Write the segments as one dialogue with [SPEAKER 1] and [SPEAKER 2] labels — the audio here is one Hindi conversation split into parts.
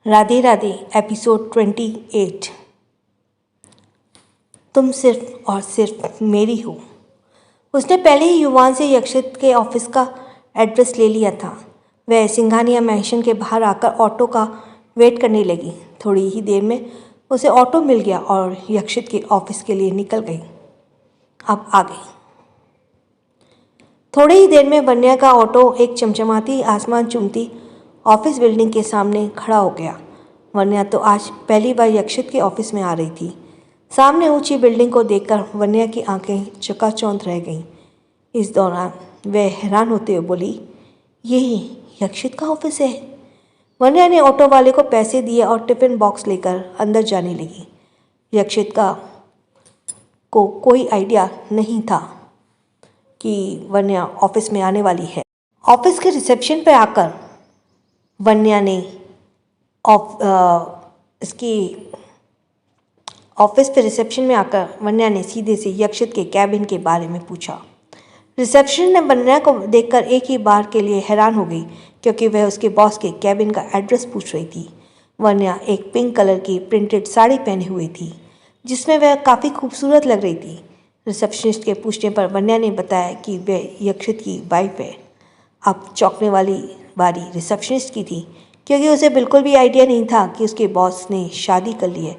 [SPEAKER 1] राधे राधे एपिसोड 28। तुम सिर्फ और सिर्फ मेरी हो। उसने पहले ही युवान से यक्षित के ऑफिस का एड्रेस ले लिया था। वह सिंघानिया मैंशन के बाहर आकर ऑटो का वेट करने लगी। थोड़ी ही देर में उसे ऑटो मिल गया और यक्षित के ऑफिस के लिए निकल गई। अब आ गई। थोड़ी ही देर में वन्या का ऑटो एक चमचमाती आसमान चूमती ऑफिस बिल्डिंग के सामने खड़ा हो गया। वन्या तो आज पहली बार यक्षित के ऑफिस में आ रही थी। सामने ऊंची बिल्डिंग को देखकर वन्या की आंखें चकाचौंध रह गईं। इस दौरान वह हैरान होते हुए बोली, यही यक्षित का ऑफिस है। वन्या ने ऑटो वाले को पैसे दिए और टिफिन बॉक्स लेकर अंदर जाने लगी। यक्षित को कोई आइडिया नहीं था कि वन्या ऑफिस में आने वाली है। ऑफिस के रिसेप्शन पर आकर वन्या ने ऑफिस पे रिसेप्शन में आकर वन्या ने सीधे से यक्षित के कैबिन के बारे में पूछा। रिसेप्शन ने वन्या को देखकर एक ही बार के लिए हैरान हो गई, क्योंकि वह उसके बॉस के कैबिन का एड्रेस पूछ रही थी। वन्या एक पिंक कलर की प्रिंटेड साड़ी पहने हुई थी, जिसमें वह काफ़ी खूबसूरत लग रही थी। रिसेप्शनिस्ट के पूछने पर वन्या ने बताया कि वह यक्षित की वाइफ है। अब चौंकने वाली बारी रिसेप्शनिस्ट की थी, क्योंकि उसे बिल्कुल भी आइडिया नहीं था कि उसके बॉस ने शादी कर ली है।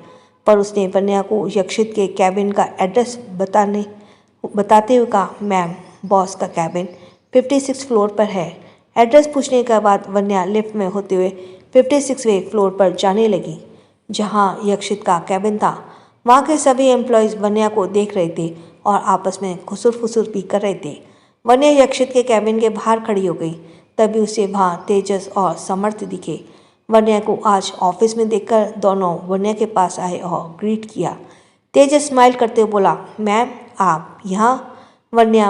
[SPEAKER 1] पर उसने वन्या को यक्षित के कैबिन का एड्रेस बताते हुए कहा, मैम, बॉस का कैबिन 56 फ्लोर पर है। एड्रेस पूछने के बाद वन्या लिफ्ट में होते हुए 56वें फ्लोर पर जाने लगी, जहां यक्षित का कैबिन था। वहां के सभी एम्प्लॉयज़ वन्या को देख रहे थे और आपस में खुसुर फुसुर भी कर रहे थे। वन्या यक्षित के कैबिन के बाहर खड़ी हो गई। तभी उसे वहाँ तेजस और समर्थ दिखे। वन्या को आज ऑफिस में देखकर दोनों वन्या के पास आए और ग्रीट किया। तेजस स्माइल करते हुए बोला, मैम, आप यहाँ? वन्या,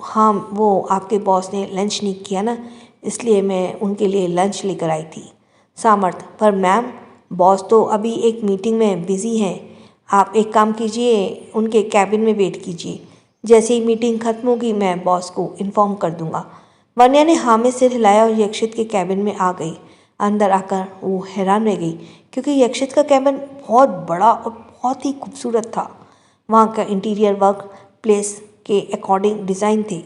[SPEAKER 1] हाँ, वो आपके बॉस ने लंच नहीं किया ना, इसलिए मैं उनके लिए लंच लेकर आई थी। समर्थ, पर मैम, बॉस तो अभी एक मीटिंग में बिजी हैं। आप एक काम कीजिए, उनके कैबिन में वेट कीजिए। जैसे ही मीटिंग खत्म होगी मैं बॉस को इन्फॉर्म कर दूंगा। वन्या ने हाँ में सिर हिलाया और यक्षित के कैबिन में आ गई। अंदर आकर वो हैरान रह गई, क्योंकि यक्षित का कैबिन बहुत बड़ा और बहुत ही खूबसूरत था। वहाँ का इंटीरियर वर्क प्लेस के अकॉर्डिंग डिज़ाइन थे।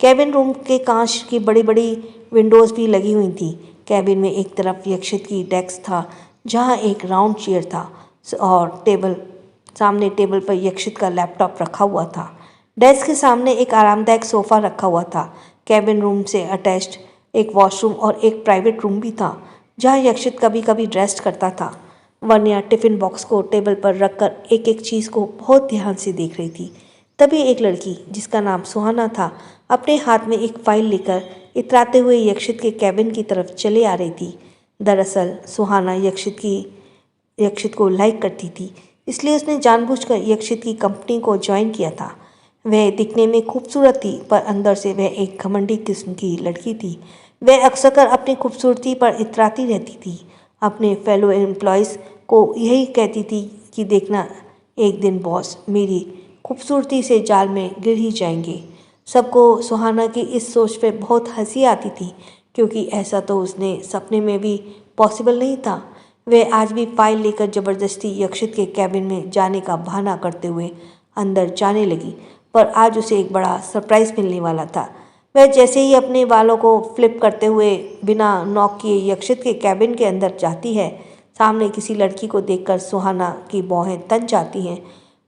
[SPEAKER 1] कैबिन रूम के कांच की बड़ी बड़ी विंडोज़ भी लगी हुई थी। कैबिन में एक तरफ यक्षित की डेस्क था, जहाँ एक राउंड चेयर था और सामने टेबल पर यक्षित का लैपटॉप रखा हुआ था। डेस्क के सामने एक आरामदायक सोफ़ा रखा हुआ था। कैबिन रूम से अटैच्ड एक वॉशरूम और एक प्राइवेट रूम भी था, जहां यक्षित कभी कभी रेस्ट करता था। वन्या टिफ़िन बॉक्स को टेबल पर रखकर एक एक चीज़ को बहुत ध्यान से देख रही थी। तभी एक लड़की, जिसका नाम सुहाना था, अपने हाथ में एक फाइल लेकर इतराते हुए यक्षित के कैबिन की तरफ चले आ रही थी। दरअसल सुहाना यक्षित को लाइक करती थी, इसलिए उसने जानबूझकर यक्षित की कंपनी को ज्वाइन किया था। वह दिखने में खूबसूरत थी, पर अंदर से वह एक घमंडी किस्म की लड़की थी। वह अक्सर अपनी खूबसूरती पर इतराती रहती थी। अपने फेलो एम्प्लॉयज़ को यही कहती थी कि देखना, एक दिन बॉस मेरी खूबसूरती से जाल में गिर ही जाएंगे। सबको सुहाना की इस सोच पे बहुत हंसी आती थी, क्योंकि ऐसा तो उसने सपने में भी पॉसिबल नहीं था। वह आज भी फाइल लेकर ज़बरदस्ती यक्षित के कैबिन में जाने का बहाना करते हुए अंदर जाने लगी, पर आज उसे एक बड़ा सरप्राइज़ मिलने वाला था। वह जैसे ही अपने बालों को फ्लिप करते हुए बिना नॉक किए यक्षित के कैबिन के अंदर जाती है, सामने किसी लड़की को देखकर सुहाना की भौहें तन जाती हैं।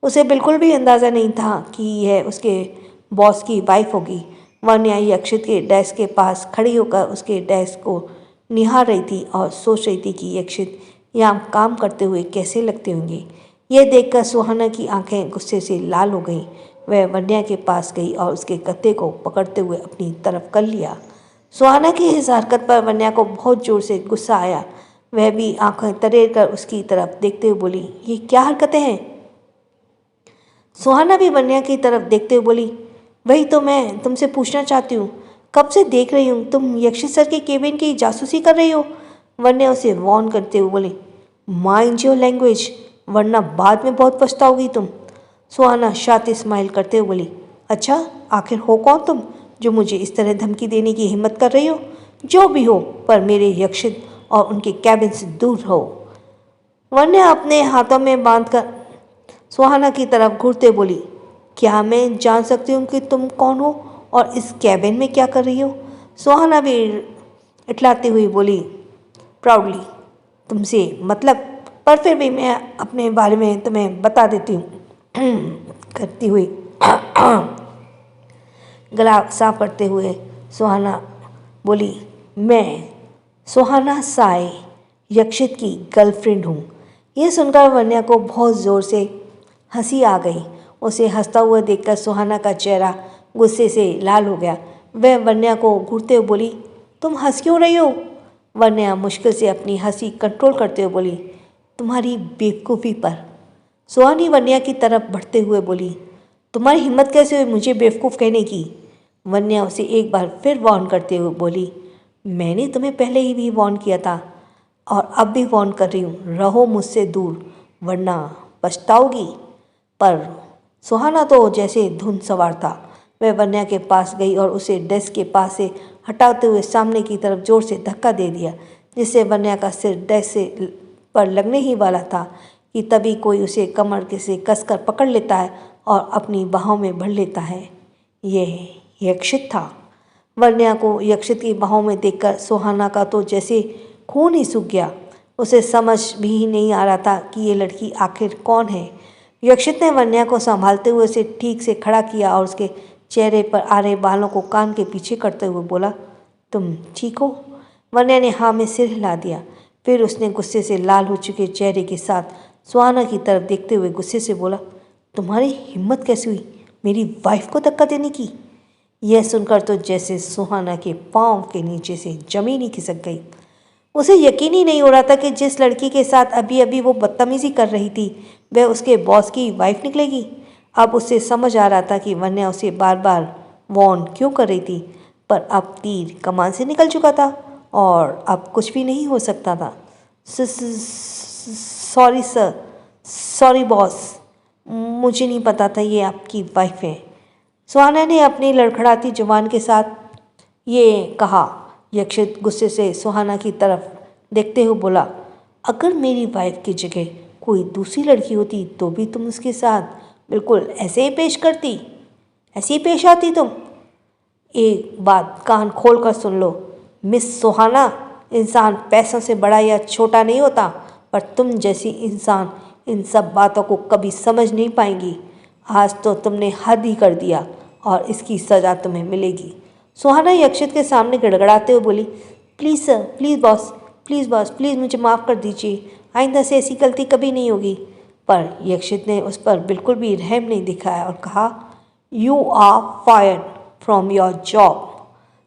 [SPEAKER 1] उसे बिल्कुल भी अंदाज़ा नहीं था कि यह उसके बॉस की वाइफ होगी। वन्या यक्षित के डेस्क के पास खड़ी होकर उसके डेस्क को निहार रही थी और सोच रही थी कि यक्षित यहाँ काम करते हुए कैसे लगते होंगे। यह देखकर सुहाना की आंखें गुस्से से लाल हो गईं। वह वन्या के पास गई और उसके गत्ते को पकड़ते हुए अपनी तरफ कर लिया। सुहाना की इस हरकत पर वन्या को बहुत जोर से गुस्सा आया। वह भी आंखें तरेर कर उसकी तरफ देखते हुए बोली, ये क्या हरकतें हैं? सुहाना भी वन्या की तरफ देखते हुए बोली, वही तो मैं तुमसे पूछना चाहती हूँ। कब से देख रही हूँ तुम यक्षित सर के केबिन की जासूसी कर रही हो। वन्या उसे वार्न करते हुए बोली, माइंड योर लैंग्वेज, वरना बाद में बहुत पछताओगी तुम। सुहाना शातिर स्माइल करते हुए बोली, अच्छा, आखिर हो कौन तुम जो मुझे इस तरह धमकी देने की हिम्मत कर रही हो? जो भी हो, पर मेरे यक्षित और उनके कैबिन से दूर रहो। वन्या अपने हाथों में बांधकर सुहाना की तरफ घूरते बोली, क्या मैं जान सकती हूँ कि तुम कौन हो और इस कैबिन में क्या कर रही हो? सुहाना भी इटलाती हुई बोली प्राउडली, तुमसे मतलब, पर फिर भी मैं अपने बारे में तुम्हें बता देती हूँ करती हुई गला साफ करते हुए सुहाना बोली, मैं सुहाना साय यक्षित की गर्लफ्रेंड हूँ। यह सुनकर वन्या को बहुत ज़ोर से हंसी आ गई। उसे हंसता हुआ देखकर सुहाना का चेहरा गुस्से से लाल हो गया। वह वन्या को घूरते हुए बोली, तुम हंस क्यों रही हो? वन्या मुश्किल से अपनी हंसी कंट्रोल करते हुए बोली, तुम्हारी बेवकूफ़ी पर। सुहानी वन्या की तरफ बढ़ते हुए बोली, तुम्हारी हिम्मत कैसे हुई मुझे बेवकूफ़ कहने की? वन्या उसे एक बार फिर वार्न करते हुए बोली, मैंने तुम्हें पहले ही भी वार्न किया था और अब भी वार्न कर रही हूँ, रहो मुझसे दूर वरना पछताओगी। पर सुहाना तो जैसे धुन सवार था। वह वन्या के पास गई और उसे डेस्क के पास से हटाते हुए सामने की तरफ जोर से धक्का दे दिया, जिससे वन्या का सिर डेस्क से पर लगने ही वाला था कि तभी कोई उसे कमर से कसकर पकड़ लेता है और अपनी बाहों में भर लेता है। यह यक्षित था। वन्या को यक्षित की बाहों में देखकर सुहाना का तो जैसे खून ही सूख गया। उसे समझ भी नहीं आ रहा था कि ये लड़की आखिर कौन है। यक्षित ने वन्या को संभालते हुए उसे ठीक से खड़ा किया और उसके चेहरे पर आ रहे बालों को कान के पीछे करते हुए बोला, तुम ठीक हो? वन्या ने हाँ में सिर हिला दिया। फिर उसने गुस्से से लाल हो चुके चेहरे के साथ सुहाना की तरफ देखते हुए गुस्से से बोला, तुम्हारी हिम्मत कैसे हुई मेरी वाइफ को धक्का देने की? यह सुनकर तो जैसे सुहाना के पाँव के नीचे से जमीन ही खिसक गई। उसे यकीन ही नहीं हो रहा था कि जिस लड़की के साथ अभी अभी वो बदतमीजी कर रही थी वह उसके बॉस की वाइफ निकलेगी। अब उसे समझ आ रहा था कि वन्या उसे बार बार वार्न क्यों कर रही थी, पर अब तीर कमान से निकल चुका था और अब कुछ भी नहीं हो सकता था। सॉरी सर, सॉरी बॉस, मुझे नहीं पता था ये आपकी वाइफ है। सुहाना ने अपनी लड़खड़ाती जुबान के साथ ये कहा। यक्षित गुस्से से सुहाना की तरफ देखते हुए बोला, अगर मेरी वाइफ की जगह कोई दूसरी लड़की होती तो भी तुम उसके साथ बिल्कुल ऐसे ही पेश करती, ऐसे ही पेश आती तुम? एक बात कान खोल कर सुन लो मिस सुहाना, इंसान पैसों से बड़ा या छोटा नहीं होता, पर तुम जैसी इंसान इन सब बातों को कभी समझ नहीं पाएंगी। आज तो तुमने हद ही कर दिया और इसकी सज़ा तुम्हें मिलेगी। सुहाना यक्षित के सामने गड़गड़ाते हुए बोली, please sir, please boss, please boss, please मुझे माफ़ कर दीजिए, आइंदा से ऐसी गलती कभी नहीं होगी। पर यक्षित ने उस पर बिल्कुल भी रहम नहीं दिखाया और कहा, you are fired from your job.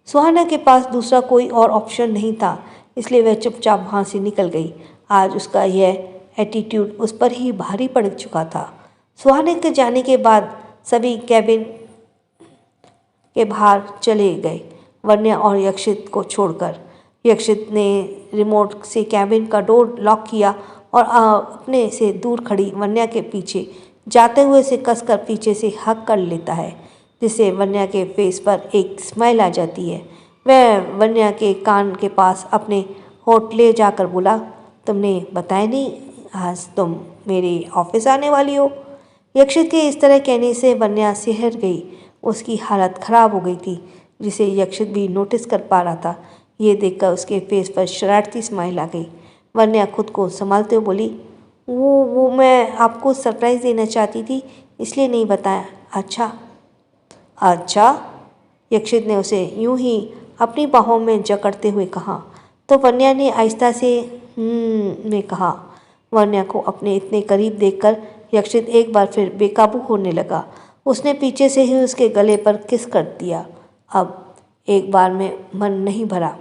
[SPEAKER 1] Suhana के पास दूसरा कोई और ऑप्शन नहीं था, इसलिए वह चुपचाप वहाँ से निकल गई। आज उसका यह एटीट्यूड उस पर ही भारी पड़ चुका था। सुहाना के जाने के बाद सभी कैबिन के बाहर चले गए, वन्या और यक्षित को छोड़कर। यक्षित ने रिमोट से कैबिन का डोर लॉक किया और अपने से दूर खड़ी वन्या के पीछे जाते हुए से कसकर पीछे से हग कर लेता है, जिससे वन्या के फेस पर एक स्माइल आ जाती है। वह वन्या के कान के पास अपने होठ ले जाकर बोला, तुमने बताया नहीं आज तुम मेरे ऑफिस आने वाली हो? यक्षित के इस तरह कहने से वन्या सिहर गई। उसकी हालत खराब हो गई थी, जिसे यक्षित भी नोटिस कर पा रहा था। ये देखकर उसके फेस पर शरारती स्माइल आ गई। वन्या खुद को संभालते हुए बोली, वो मैं आपको सरप्राइज़ देना चाहती थी, इसलिए नहीं बताया। अच्छा अच्छा, यक्षित ने उसे यूं ही अपनी बाहों में जकड़ते हुए कहा। तो वन्या ने आहिस्ता से में कहा। वन्या को अपने इतने करीब देखकर यक्षित एक बार फिर बेकाबू होने लगा। उसने पीछे से ही उसके गले पर किस कर दिया। अब एक बार में मन नहीं भरा।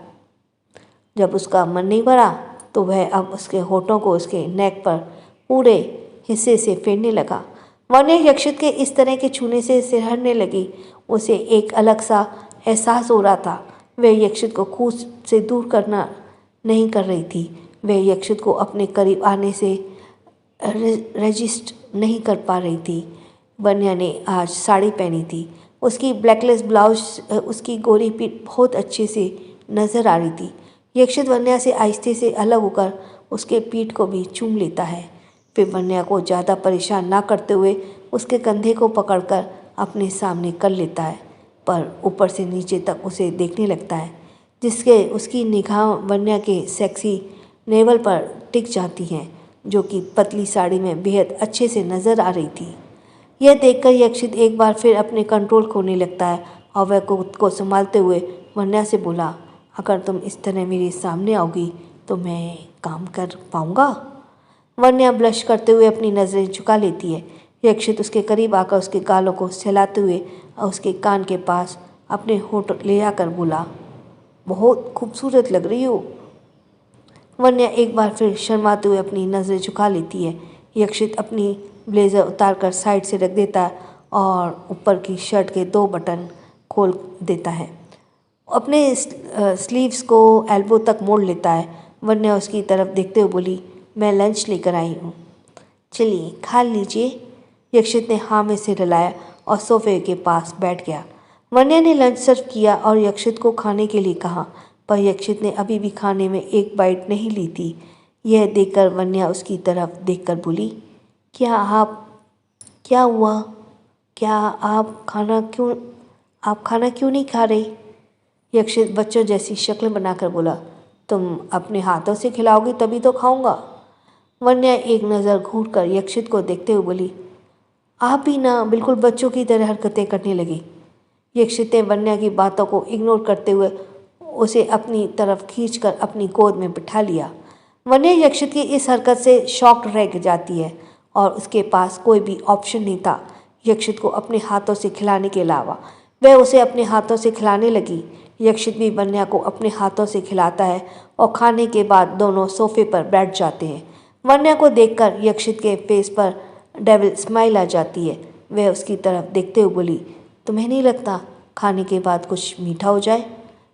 [SPEAKER 1] जब उसका मन नहीं भरा तो वह अब उसके होठों को उसके नेक पर पूरे हिस्से से फेरने लगा। वन्या यक्षित के इस तरह के छूने से सिहरने लगी। उसे एक अलग सा एहसास हो रहा था। वह यक्षित को खुद से दूर करना नहीं कर रही थी। वह यक्षित को अपने करीब आने से रजिस्ट नहीं कर पा रही थी। वन्या ने आज साड़ी पहनी थी। उसकी ब्लैकलेस ब्लाउज, उसकी गोरी पीठ बहुत अच्छे से नज़र आ रही थी। यक्षित वन्या से आहिस्ते से अलग होकर उसके पीठ को भी चूम लेता है। फिर वन्या को ज़्यादा परेशान ना करते हुए उसके कंधे को पकड़कर अपने सामने कर लेता है, पर ऊपर से नीचे तक उसे देखने लगता है, जिसके उसकी निगाह वन्या के सेक्सी नेवल पर टिक जाती हैं, जो कि पतली साड़ी में बेहद अच्छे से नज़र आ रही थी। यह देखकर यक्षित एक बार फिर अपने कंट्रोल खोने लगता है और वह खुद को संभालते हुए वन्या से बोला, अगर तुम इस तरह मेरे सामने आओगी तो मैं काम कर पाऊँगा। वन्या ब्लश करते हुए अपनी नज़रें झुका लेती है। यक्षित उसके करीब आकर उसके गालों को सहलाते हुए और उसके कान के पास अपने होठ ले आकर बोला, बहुत खूबसूरत लग रही हो। वन्या एक बार फिर शर्माते हुए अपनी नज़रें झुका लेती है। यक्षित अपनी ब्लेज़र उतारकर साइड से रख देता है और ऊपर की शर्ट के 2 बटन खोल देता है। अपने स्लीव्स को एल्बो तक मोड़ लेता है। वन्या उसकी तरफ देखते हुए बोली, मैं लंच लेकर आई हूँ, चलिए खा लीजिए। यक्षित ने हाँ में सिर हिलाया और सोफे के पास बैठ गया। वन्या ने लंच सर्व किया और यक्षित को खाने के लिए कहा, पर यक्षित ने अभी भी खाने में एक बाइट नहीं ली थी। यह देखकर वन्या उसकी तरफ देखकर बोली, क्या हुआ? क्या आप खाना क्यों नहीं खा रहे? यक्षित बच्चों जैसी शक्ल बनाकर बोला, तुम अपने हाथों से खिलाओगी तभी तो खाऊंगा। वन्या एक नज़र घूरकर यक्षित को देखते हुए बोली, आप भी ना बिल्कुल बच्चों की तरह हरकतें करने लगी। यक्षित ने वन्या की बातों को इग्नोर करते हुए उसे अपनी तरफ खींचकर अपनी गोद में बिठा लिया। वन्या यक्षित की इस हरकत से शॉक्ड रह जाती है और उसके पास कोई भी ऑप्शन नहीं था यक्षित को अपने हाथों से खिलाने के अलावा। वह उसे अपने हाथों से खिलाने लगी। यक्षित भी वन्या को अपने हाथों से खिलाता है और खाने के बाद दोनों सोफे पर बैठ जाते हैं। वन्या को देखकर यक्षित के फेस पर डेविल स्माइल आ जाती है। वह उसकी तरफ देखते हुए बोली, तुम्हें नहीं लगता खाने के बाद कुछ मीठा हो जाए?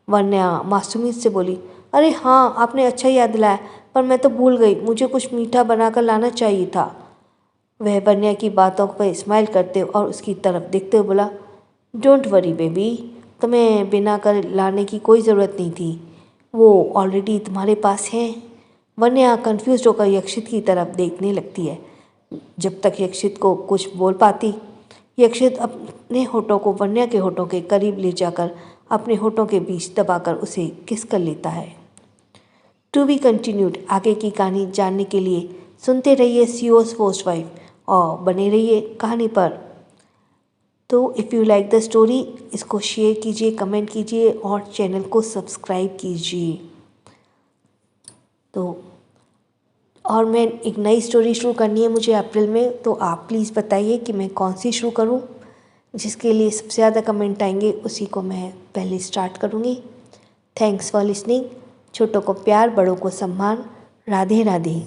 [SPEAKER 1] वन्या मासूमियत से बोली, अरे हाँ, आपने अच्छा याद दिलाया, पर मैं तो भूल गई, मुझे कुछ मीठा बनाकर लाना चाहिए था। वह वन्या की बातों पर स्माइल करते और उसकी तरफ देखते हुए बोला, डोंट वरी बेबी, तुम्हें बिना कर लाने की कोई ज़रूरत नहीं थी, वो ऑलरेडी तुम्हारे पास है। वन्या कंफ्यूज होकर यक्षित की तरफ देखने लगती है। जब तक यक्षित को कुछ बोल पाती, यक्षित अपने होठों को वन्या के होठों के करीब ले जाकर अपने होठों के बीच दबाकर उसे किस कर लेता है। To be continued. आगे की कहानी जानने के लिए सुनते रहिए सीओस पोस्ट वाइफ और बने रहिए कहानी पर। तो if you like the story, इसको शेयर कीजिए, कमेंट कीजिए और चैनल को सब्सक्राइब कीजिए। तो और मैं एक नई स्टोरी शुरू करनी है मुझे अप्रैल में, तो आप प्लीज़ बताइए कि मैं कौन सी शुरू करूं। जिसके लिए सबसे ज़्यादा कमेंट आएंगे उसी को मैं पहले स्टार्ट करूंगी। Thanks for listening. छोटों को प्यार, बड़ों को सम्मान। राधे राधे।